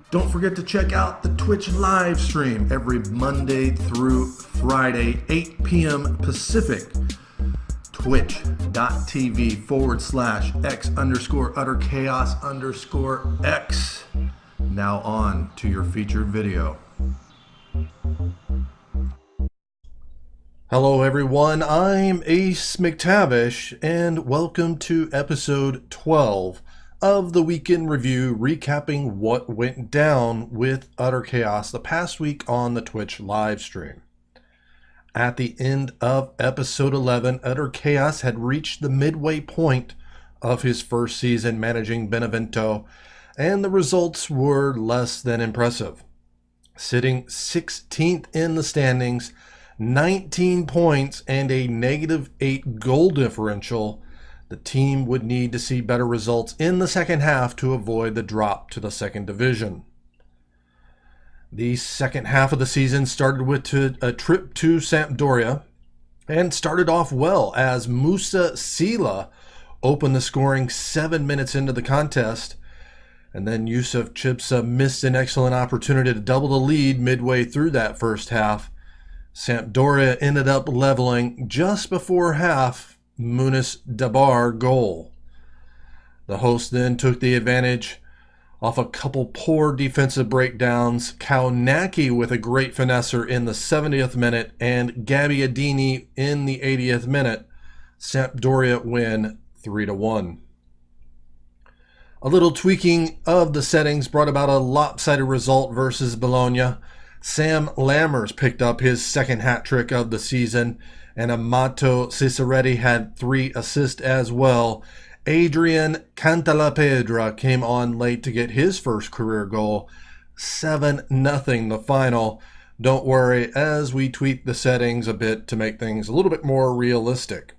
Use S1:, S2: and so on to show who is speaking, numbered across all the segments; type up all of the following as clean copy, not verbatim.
S1: Don't forget to check out the Twitch live stream every Monday through Friday, 8 p.m. Pacific. Twitch.tv/X_utter chaos_X. Now on to your featured video. Hello everyone, I'm Ace McTavish and welcome to episode 12 of the Weekend Review, recapping what went down with Utter Chaos the past week on the Twitch live stream. At the end of episode 11, Utter Chaos had reached the midway point of his first season managing Benevento, and the results were less than impressive. Sitting 16th in the standings, 19 points and a -8 goal differential, the team would need to see better results in the second half to avoid the drop to the second division. The second half of the season started with a trip to Sampdoria and started off well as Musa Sila opened the scoring 7 minutes into the contest, and then Yusuf Chipsa missed an excellent opportunity to double the lead midway through that first half. Sampdoria ended up leveling just before half Munis Dabar goal. The hosts then took the advantage off a couple poor defensive breakdowns, Kaunaki with a great finesser in the 70th minute and Gabbiadini in the 80th minute. Sampdoria win 3-1. A little tweaking of the settings brought about a lopsided result versus Bologna. Sam Lammers picked up his second hat trick of the season, and Amato Ciceretti had 3 assists as well. Adrian Cantalapedra came on late to get his first career goal. 7-0 the final. Don't worry, as we tweak the settings a bit to make things a little bit more realistic.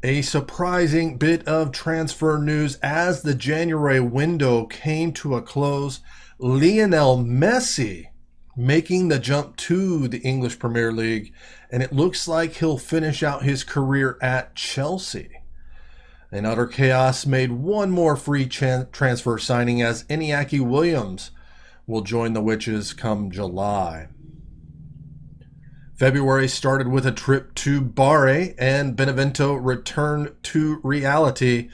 S1: A surprising bit of transfer news as the January window came to a close. Lionel Messi making the jump to the English Premier League, and it looks like he'll finish out his career at Chelsea. And Utter Chaos made one more free transfer signing as Iñaki Williams will join the Witches come July. February started with a trip to Bari, and Benevento returned to reality.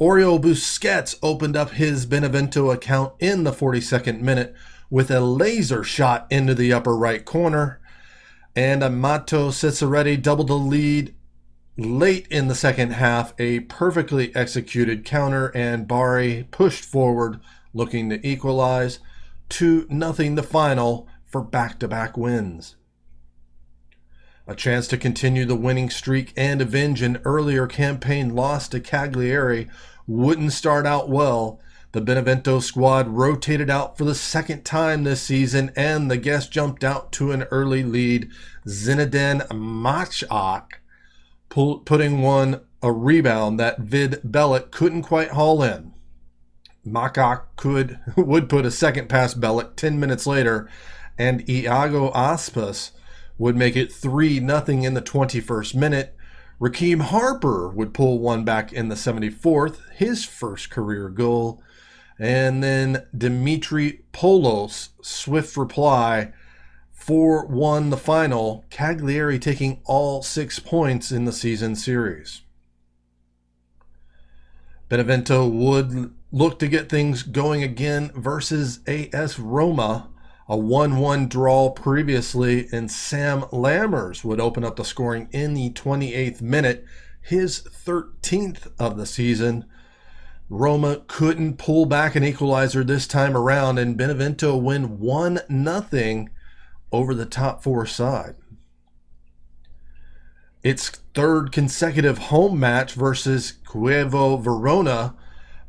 S1: Oriol Busquets opened up his Benevento account in the 42nd minute with a laser shot into the upper right corner, and Amato Ciceretti doubled the lead late in the second half, a perfectly executed counter, and Bari pushed forward looking to equalize. 2-0 the final for back-to-back wins. A chance to continue the winning streak and avenge an earlier campaign loss to Cagliari wouldn't start out well. The Benevento squad rotated out for the second time this season, and the guests jumped out to an early lead. Zinedine Machak putting a rebound that Vid Bellic couldn't quite haul in. Machak would put a second past Bellic 10 minutes later, and Iago Aspas would make it 3-0 in the 21st minute. Raheem Harper would pull one back in the 74th, his first career goal. And then Dimitri Polos' swift reply, 4-1 the final, Cagliari taking all 6 points in the season series. Benevento would look to get things going again versus AS Roma, a 1-1 draw previously, and Sam Lammers would open up the scoring in the 28th minute, his 13th of the season. Roma couldn't pull back an equalizer this time around, and Benevento win 1-0 over the top 4 side. Its third consecutive home match versus Chievo Verona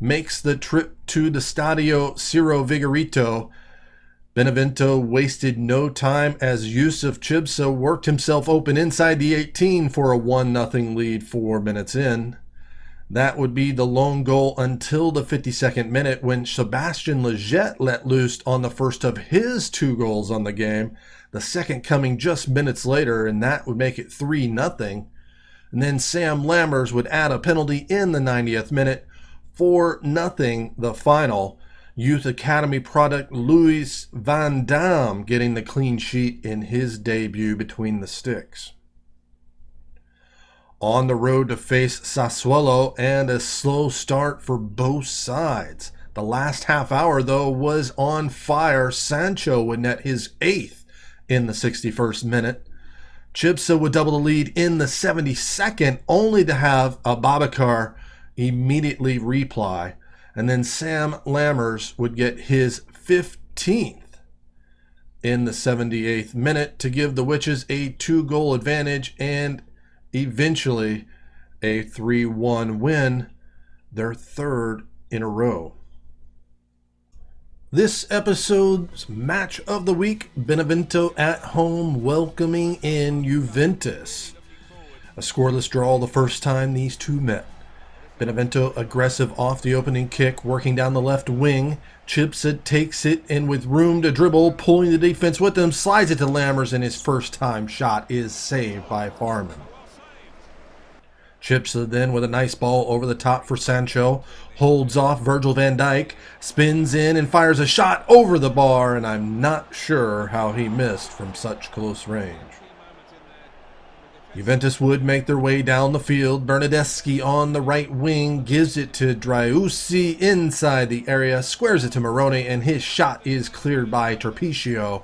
S1: makes the trip to the Stadio Ciro Vigorito. Benevento wasted no time as Yusuf Chibsa worked himself open inside the 18 for a 1-0 lead 4 minutes in. That would be the lone goal until the 52nd minute when Sebastian Lletget let loose on the first of his 2 goals on the game, the second coming just minutes later, and that would make it 3-0. And then Sam Lammers would add a penalty in the 90th minute. 4-0 the final. Youth Academy product Louis Van Dam getting the clean sheet in his debut between the sticks. On the road to face Sassuolo, and a slow start for both sides. The last half hour, though, was on fire. Sancho would net his 8th in the 61st minute. Chipsa would double the lead in the 72nd, only to have Ababakar immediately reply. And then Sam Lammers would get his 15th in the 78th minute to give the Witches a 2-goal advantage and eventually a 3-1 win, their 3rd in a row. This episode's match of the week, Benevento at home welcoming in Juventus. A scoreless draw the first time these two met. Benevento aggressive off the opening kick, working down the left wing. Chipsa takes it, and with room to dribble, pulling the defense with him, slides it to Lammers, and his first time shot is saved by Farman. Chipsa then with a nice ball over the top for Sancho, holds off Virgil van Dijk, spins in and fires a shot over the bar, and I'm not sure how he missed from such close range. Juventus would make their way down the field. Bernardeschi on the right wing gives it to Driussi inside the area, squares it to Moroni, and his shot is cleared by Torpicio.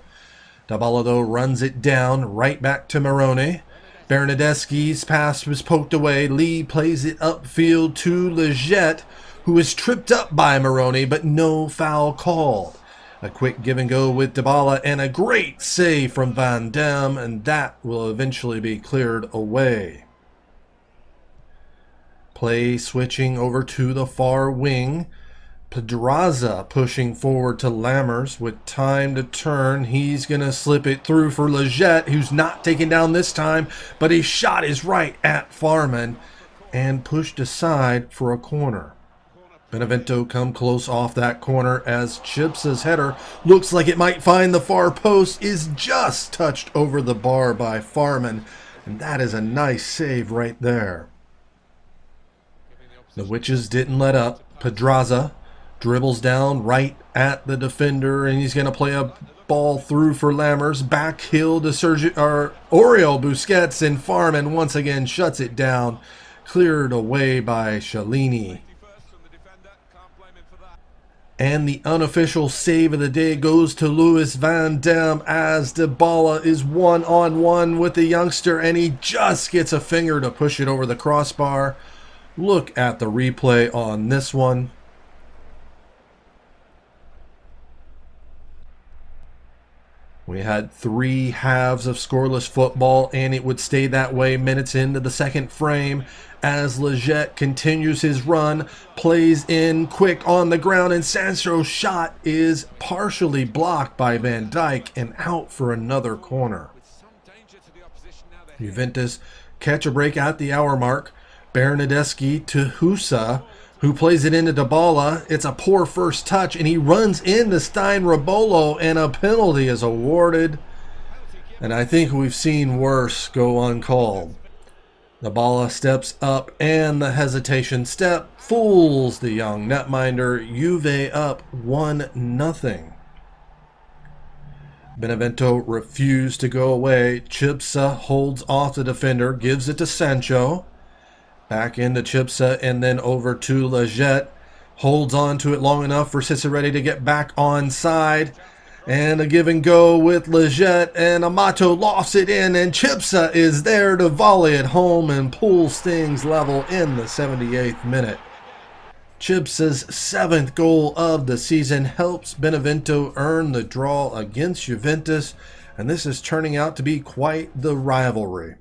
S1: Dybala, though, runs it down, right back to Moroni. Bernardeschi's pass was poked away. Lee plays it upfield to Leggett, who is tripped up by Moroni, but no foul called. A quick give and go with Dybala and a great save from Van Dam, and that will eventually be cleared away. Play switching over to the far wing. Pedraza pushing forward to Lammers with time to turn. He's going to slip it through for Leggett, who's not taken down this time, but his shot is right at Farman and pushed aside for a corner. Benevento come close off that corner as Chipsa's header looks like it might find the far post, is just touched over the bar by Farman, and that is a nice save right there. The Witches didn't let up. Pedraza dribbles down right at the defender, and he's going to play a ball through for Lammers. Back heel to Oriol Busquets, and Farman once again shuts it down. Cleared away by Shalini. And the unofficial save of the day goes to Louis Van Dam as Dybala is one-on-one with the youngster, and he just gets a finger to push it over the crossbar. Look at the replay on this one. We had 3 halves of scoreless football, and it would stay that way minutes into the second frame as Leggett continues his run, plays in quick on the ground, and Sancho's shot is partially blocked by Van Dijk and out for another corner. Juventus catch a break at the hour mark. Bernardeschi to Husa, who plays it into Dybala. It's a poor first touch, and he runs into Stein Rabolo, and a penalty is awarded. And I think we've seen worse go uncalled. Dybala steps up, and the hesitation step fools the young netminder. Juve up 1-0. Benevento refused to go away. Chipsa holds off the defender, gives it to Sancho. Back into Chipsa, and then over to Leggett. Holds on to it long enough for Ciceretti to get back onside. And a give and go with Leggett, and Amato lofts it in, and Chipsa is there to volley it home and pulls things level in the 78th minute. Chipsa's 7th goal of the season helps Benevento earn the draw against Juventus, and this is turning out to be quite the rivalry.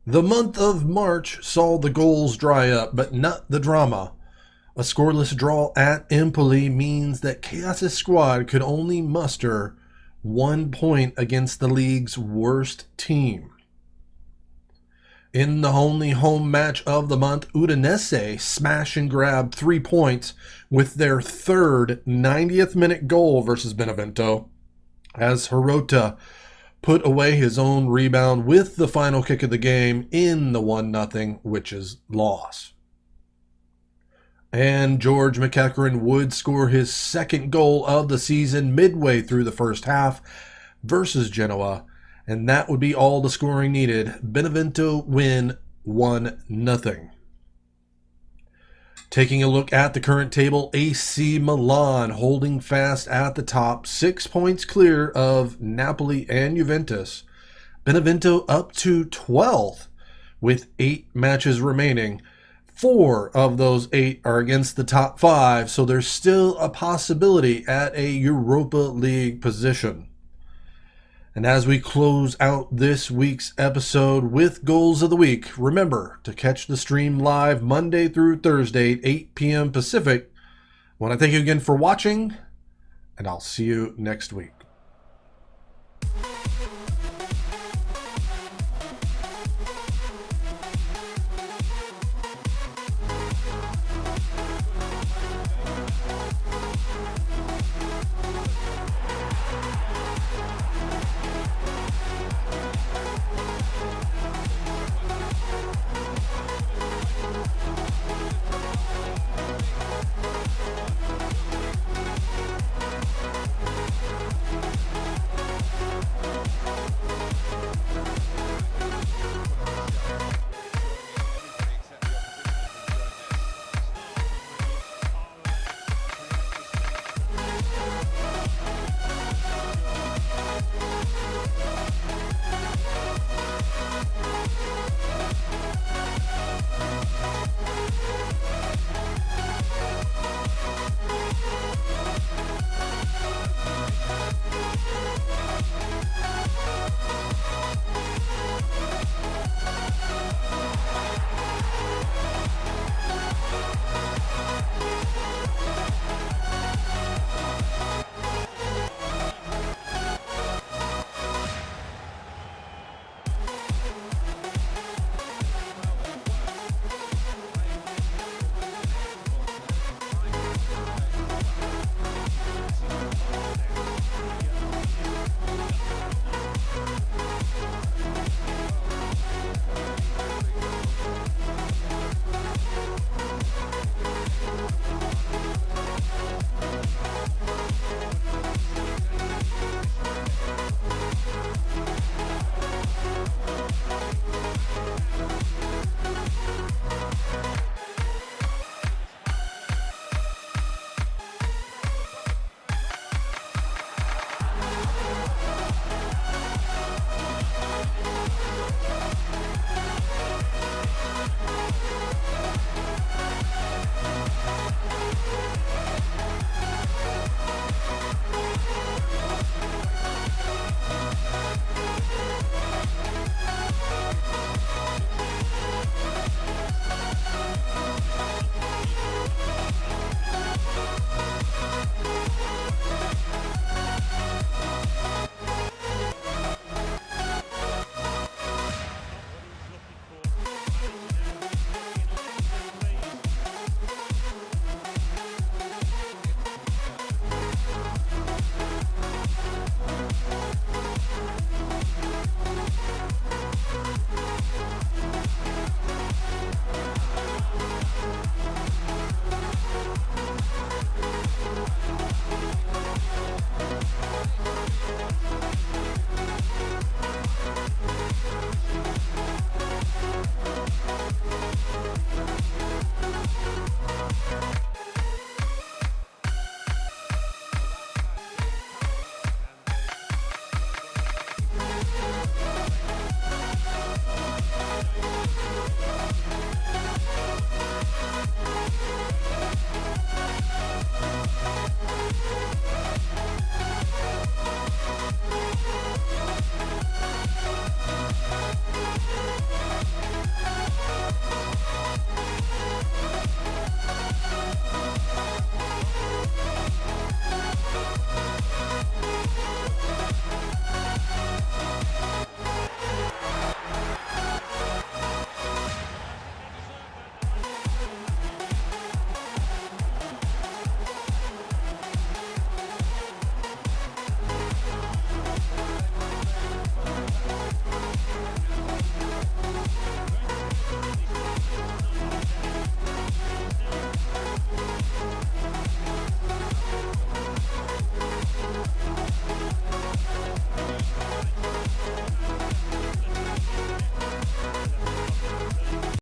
S1: The month of March saw the goals dry up, but not the drama. A scoreless draw at Empoli means that Chaos' squad could only muster 1 point against the league's worst team. In the only home match of the month, Udinese smash and grab 3 points with their 3rd 90th minute goal versus Benevento, as Hirota put away his own rebound with the final kick of the game in the 1-0 Witches loss. And George McEachran would score his second goal of the season midway through the first half versus Genoa, and that would be all the scoring needed. Benevento win 1-0. Taking a look at the current table, AC Milan holding fast at the top, 6 points clear of Napoli and Juventus. Benevento up to 12th with 8 matches remaining. 4 of those 8 are against the top 5, so there's still a possibility at a Europa League position. And as we close out this week's episode with Goals of the Week, remember to catch the stream live Monday through Thursday at 8 p.m. Pacific. I want to thank you again for watching, and I'll see you next week.